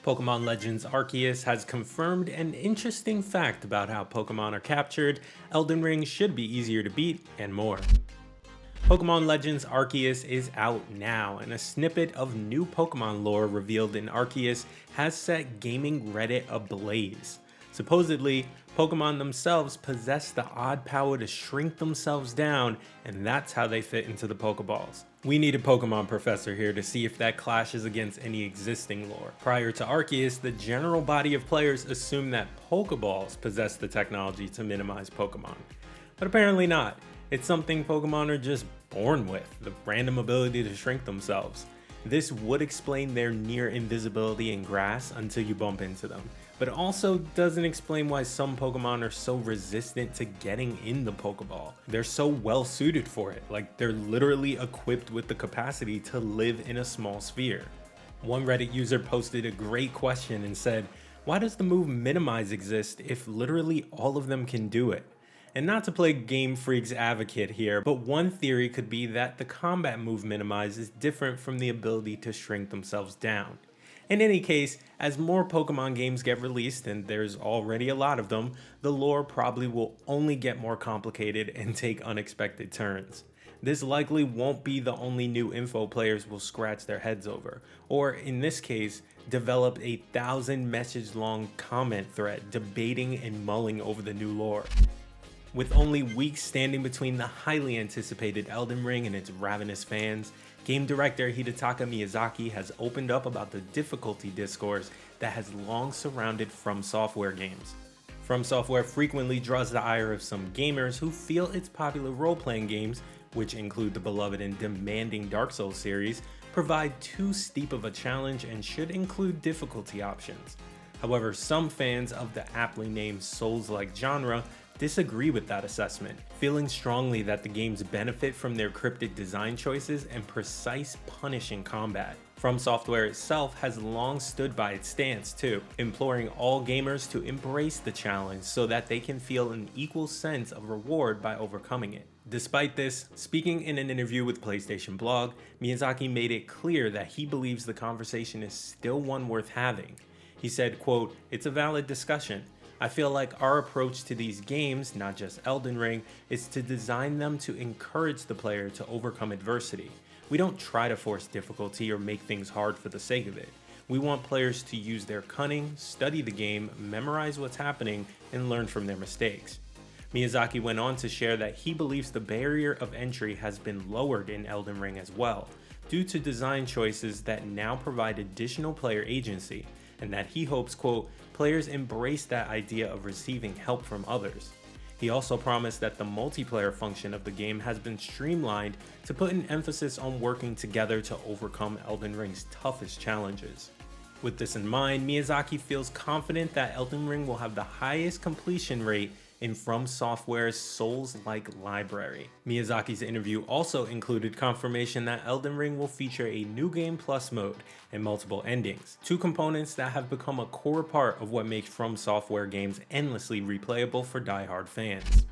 Pokémon Legends Arceus has confirmed an interesting fact about how Pokémon are captured, Elden Ring should be easier to beat, and more. Pokémon Legends Arceus is out now, and a snippet of new Pokémon lore revealed in Arceus has set gaming Reddit ablaze. Supposedly, Pokémon themselves possess the odd power to shrink themselves down, and that's how they fit into the Pokeballs. We need a Pokemon professor here to see if that clashes against any existing lore. Prior to Arceus, the general body of players assumed that Pokeballs possess the technology to minimize Pokemon. But apparently not. It's something Pokemon are just born with, the random ability to shrink themselves. This would explain their near invisibility in grass until you bump into them, but it also doesn't explain why some Pokemon are so resistant to getting in the Pokeball. They're so well suited for it, like they're literally equipped with the capacity to live in a small sphere. One Reddit user posted a great question and said, "Why does the move minimize exist if literally all of them can do it?" And not to play Game Freak's advocate here, but one theory could be that the combat move minimize is different from the ability to shrink themselves down. In any case, as more Pokemon games get released, and there's already a lot of them, the lore probably will only get more complicated and take unexpected turns. This likely won't be the only new info players will scratch their heads over, or in this case, develop a 1,000 message long comment thread debating and mulling over the new lore. With only weeks standing between the highly anticipated Elden Ring and its ravenous fans, game director Hidetaka Miyazaki has opened up about the difficulty discourse that has long surrounded From Software games. From Software frequently draws the ire of some gamers who feel its popular role-playing games, which include the beloved and demanding Dark Souls series, provide too steep of a challenge and should include difficulty options. However, some fans of the aptly named Souls-like genre disagree with that assessment, feeling strongly that the games benefit from their cryptic design choices and precise punishing combat. From Software itself has long stood by its stance too, imploring all gamers to embrace the challenge so that they can feel an equal sense of reward by overcoming it. Despite this, speaking in an interview with PlayStation Blog, Miyazaki made it clear that he believes the conversation is still one worth having. He said, quote, "It's a valid discussion. I feel like our approach to these games, not just Elden Ring, is to design them to encourage the player to overcome adversity. We don't try to force difficulty or make things hard for the sake of it. We want players to use their cunning, study the game, memorize what's happening, and learn from their mistakes." Miyazaki went on to share that he believes the barrier of entry has been lowered in Elden Ring as well, due to design choices that now provide additional player agency, and that he hopes, quote, "players embrace that idea of receiving help from others." He also promised that the multiplayer function of the game has been streamlined to put an emphasis on working together to overcome Elden Ring's toughest challenges. With this in mind, Miyazaki feels confident that Elden Ring will have the highest completion rate in From Software's Souls-like library. Miyazaki's interview also included confirmation that Elden Ring will feature a New Game Plus mode and multiple endings, two components that have become a core part of what makes From Software games endlessly replayable for die-hard fans.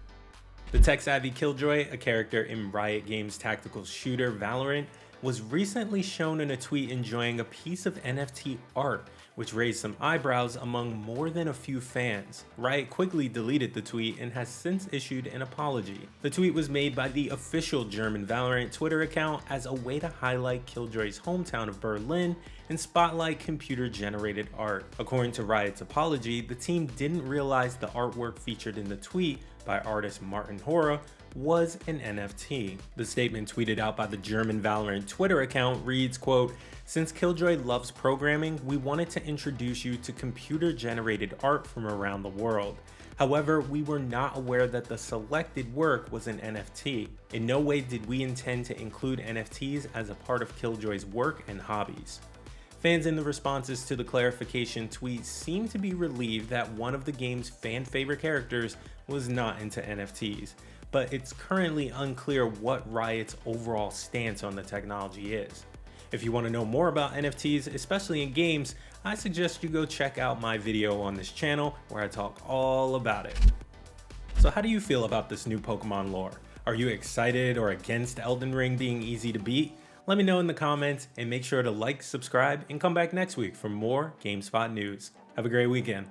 The tech-savvy Killyjoy, a character in Riot Games' tactical shooter Valorant, was recently shown in a tweet enjoying a piece of NFT art, which raised some eyebrows among more than a few fans. Riot quickly deleted the tweet and has since issued an apology. The tweet was made by the official German Valorant Twitter account as a way to highlight Killjoy's hometown of Berlin and spotlight computer-generated art. According to Riot's apology, the team didn't realize the artwork featured in the tweet by artist Martin Hora was an NFT. The statement tweeted out by the German Valorant Twitter account reads, quote, "Since Killjoy loves programming, we wanted to introduce you to computer-generated art from around the world. However, we were not aware that the selected work was an NFT. In no way did we intend to include NFTs as a part of Killjoy's work and hobbies." Fans in the responses to the clarification tweet seem to be relieved that one of the game's fan-favorite characters was not into NFTs, but it's currently unclear what Riot's overall stance on the technology is. If you want to know more about NFTs, especially in games, I suggest you go check out my video on this channel where I talk all about it. So how do you feel about this new Pokemon lore? Are you excited or against Elden Ring being easy to beat? Let me know in the comments, and make sure to like, subscribe, and come back next week for more GameSpot news. Have a great weekend.